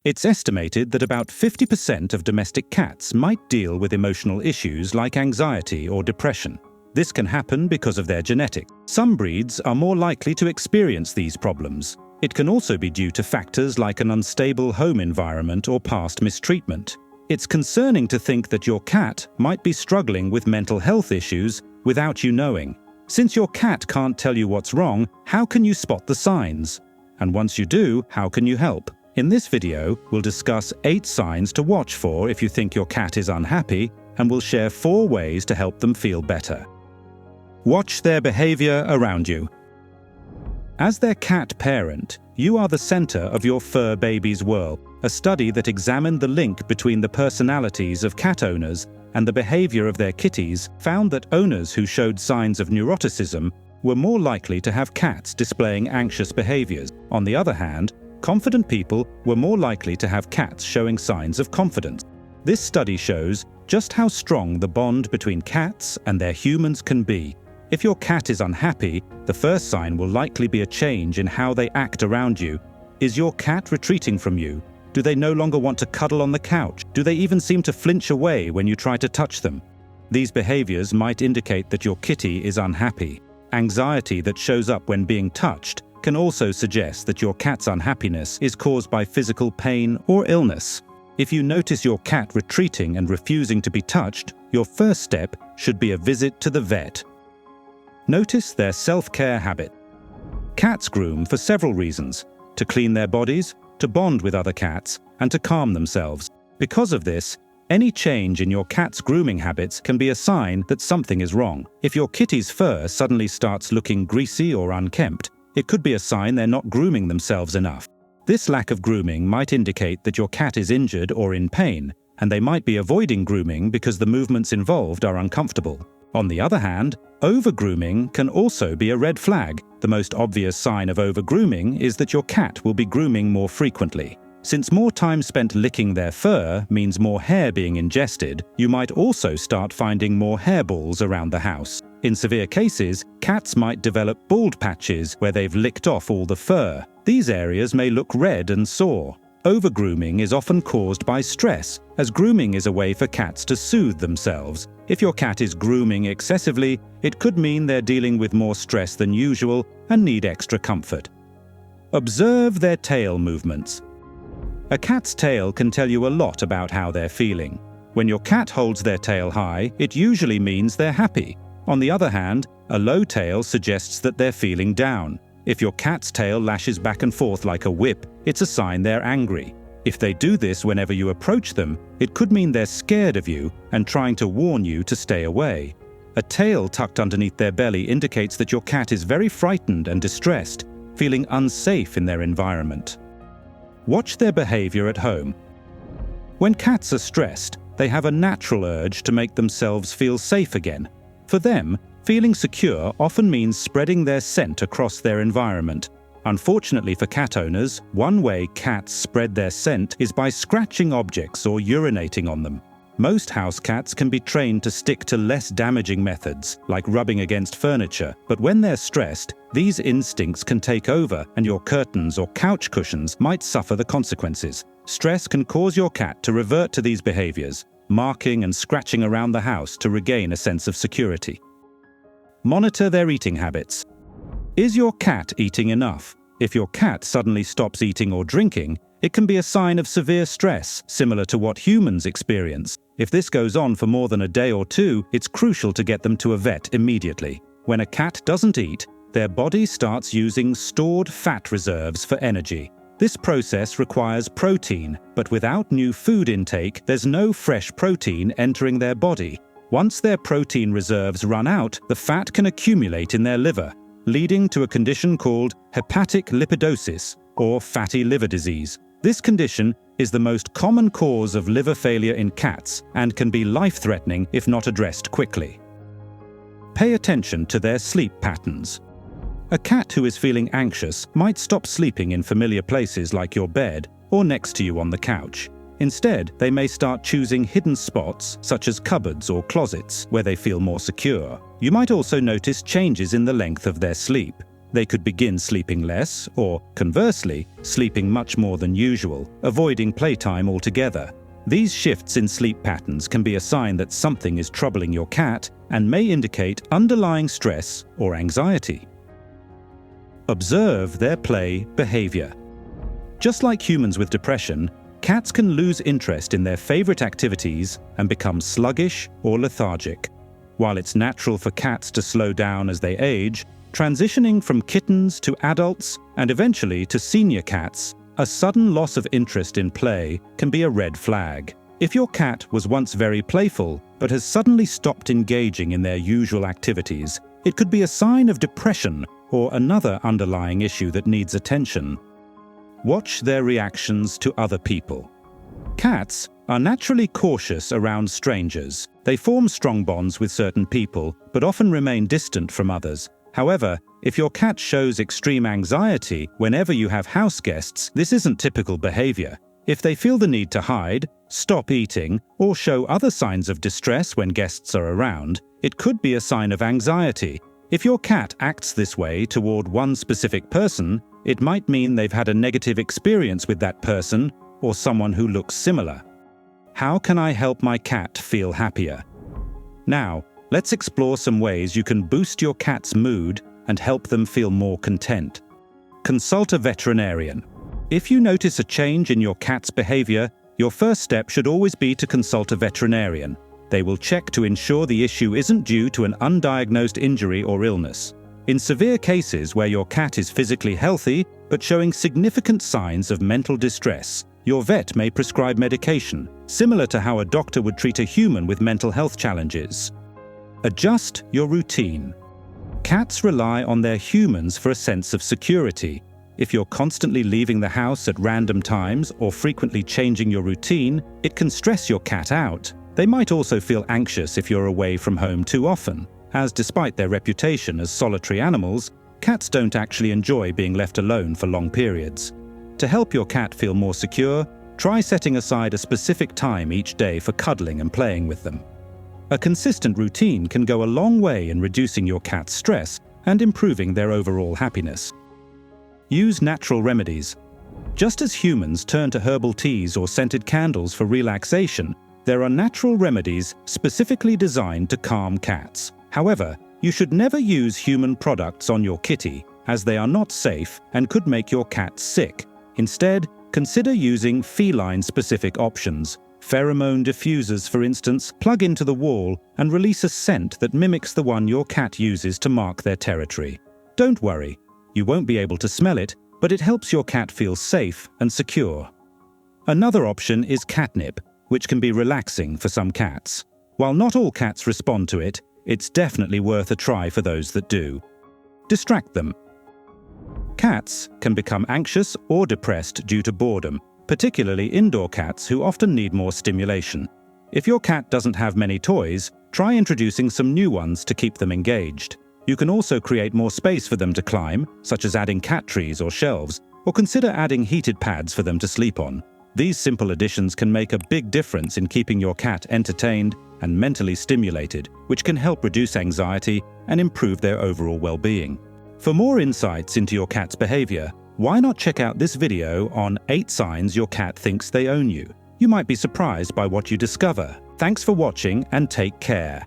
It's estimated that about 50% of domestic cats might deal with emotional issues like anxiety or depression. This can happen because of their genetics. Some breeds are more likely to experience these problems. It can also be due to factors like an unstable home environment or past mistreatment. It's concerning to think that your cat might be struggling with mental health issues without you knowing. Since your cat can't tell you what's wrong, how can you spot the signs? And once you do, how can you help? In this video, we'll discuss 8 signs to watch for if you think your cat is unhappy, and we'll share 4 ways to help them feel better. Watch their behavior around you. As their cat parent, you are the center of your fur baby's world. A study that examined the link between the personalities of cat owners and the behavior of their kitties found that owners who showed signs of neuroticism were more likely to have cats displaying anxious behaviors. On the other hand, confident people were more likely to have cats showing signs of confidence. This study shows just how strong the bond between cats and their humans can be. If your cat is unhappy, the first sign will likely be a change in how they act around you. Is your cat retreating from you? Do they no longer want to cuddle on the couch? Do they even seem to flinch away when you try to touch them? These behaviors might indicate that your kitty is unhappy. Anxiety that shows up when being touched can also suggest that your cat's unhappiness is caused by physical pain or illness. If you notice your cat retreating and refusing to be touched, your first step should be a visit to the vet. Notice their self-care habit. Cats groom for several reasons: to clean their bodies, to bond with other cats, and to calm themselves. Because of this, any change in your cat's grooming habits can be a sign that something is wrong. If your kitty's fur suddenly starts looking greasy or unkempt, it could be a sign they're not grooming themselves enough. This lack of grooming might indicate that your cat is injured or in pain, and they might be avoiding grooming because the movements involved are uncomfortable. On the other hand, over-grooming can also be a red flag. The most obvious sign of over-grooming is that your cat will be grooming more frequently. Since more time spent licking their fur means more hair being ingested, you might also start finding more hairballs around the house. In severe cases, cats might develop bald patches where they've licked off all the fur. These areas may look red and sore. Over-grooming is often caused by stress, as grooming is a way for cats to soothe themselves. If your cat is grooming excessively, it could mean they're dealing with more stress than usual and need extra comfort. Observe their tail movements. A cat's tail can tell you a lot about how they're feeling. When your cat holds their tail high, it usually means they're happy. On the other hand, a low tail suggests that they're feeling down. If your cat's tail lashes back and forth like a whip, it's a sign they're angry. If they do this whenever you approach them, it could mean they're scared of you and trying to warn you to stay away. A tail tucked underneath their belly indicates that your cat is very frightened and distressed, feeling unsafe in their environment. Watch their behavior at home. When cats are stressed, they have a natural urge to make themselves feel safe again. For them, feeling secure often means spreading their scent across their environment. Unfortunately for cat owners, one way cats spread their scent is by scratching objects or urinating on them. Most house cats can be trained to stick to less damaging methods, like rubbing against furniture, but when they're stressed, these instincts can take over and your curtains or couch cushions might suffer the consequences. Stress can cause your cat to revert to these behaviors, marking and scratching around the house to regain a sense of security. Monitor their eating habits. Is your cat eating enough? If your cat suddenly stops eating or drinking, it can be a sign of severe stress, similar to what humans experience. If this goes on for more than a day or 2, it's crucial to get them to a vet immediately. When a cat doesn't eat, their body starts using stored fat reserves for energy. This process requires protein, but without new food intake, there's no fresh protein entering their body. Once their protein reserves run out, the fat can accumulate in their liver, leading to a condition called hepatic lipidosis, or fatty liver disease. This condition is the most common cause of liver failure in cats and can be life-threatening if not addressed quickly. Pay attention to their sleep patterns. A cat who is feeling anxious might stop sleeping in familiar places like your bed or next to you on the couch. Instead, they may start choosing hidden spots, such as cupboards or closets, where they feel more secure. You might also notice changes in the length of their sleep. They could begin sleeping less or, conversely, sleeping much more than usual, avoiding playtime altogether. These shifts in sleep patterns can be a sign that something is troubling your cat and may indicate underlying stress or anxiety. Observe their play behavior. Just like humans with depression, cats can lose interest in their favorite activities and become sluggish or lethargic. While it's natural for cats to slow down as they age, transitioning from kittens to adults and eventually to senior cats, a sudden loss of interest in play can be a red flag. If your cat was once very playful but has suddenly stopped engaging in their usual activities, it could be a sign of depression or another underlying issue that needs attention. Watch their reactions to other people. Cats are naturally cautious around strangers. They form strong bonds with certain people, but often remain distant from others. However, if your cat shows extreme anxiety whenever you have house guests, this isn't typical behavior. If they feel the need to hide, stop eating, or show other signs of distress when guests are around, it could be a sign of anxiety. If your cat acts this way toward one specific person, it might mean they've had a negative experience with that person or someone who looks similar. How can I help my cat feel happier? Now, let's explore some ways you can boost your cat's mood and help them feel more content. Consult a veterinarian. If you notice a change in your cat's behavior, your first step should always be to consult a veterinarian. They will check to ensure the issue isn't due to an undiagnosed injury or illness. In severe cases where your cat is physically healthy but showing significant signs of mental distress, your vet may prescribe medication, similar to how a doctor would treat a human with mental health challenges. Adjust your routine. Cats rely on their humans for a sense of security. If you're constantly leaving the house at random times or frequently changing your routine, it can stress your cat out. They might also feel anxious if you're away from home too often, as despite their reputation as solitary animals, cats don't actually enjoy being left alone for long periods. To help your cat feel more secure, try setting aside a specific time each day for cuddling and playing with them. A consistent routine can go a long way in reducing your cat's stress and improving their overall happiness. Use natural remedies. Just as humans turn to herbal teas or scented candles for relaxation, there are natural remedies specifically designed to calm cats. However, you should never use human products on your kitty, as they are not safe and could make your cat sick. Instead, consider using feline-specific options. Pheromone diffusers, for instance, plug into the wall and release a scent that mimics the one your cat uses to mark their territory. Don't worry, you won't be able to smell it, but it helps your cat feel safe and secure. Another option is catnip, which can be relaxing for some cats. While not all cats respond to it, it's definitely worth a try for those that do. Distract them. Cats can become anxious or depressed due to boredom, particularly indoor cats who often need more stimulation. If your cat doesn't have many toys, try introducing some new ones to keep them engaged. You can also create more space for them to climb, such as adding cat trees or shelves, or consider adding heated pads for them to sleep on. These simple additions can make a big difference in keeping your cat entertained and mentally stimulated, which can help reduce anxiety and improve their overall well-being. For more insights into your cat's behavior, why not check out this video on 8 signs your cat thinks they own you? You might be surprised by what you discover. Thanks for watching and take care.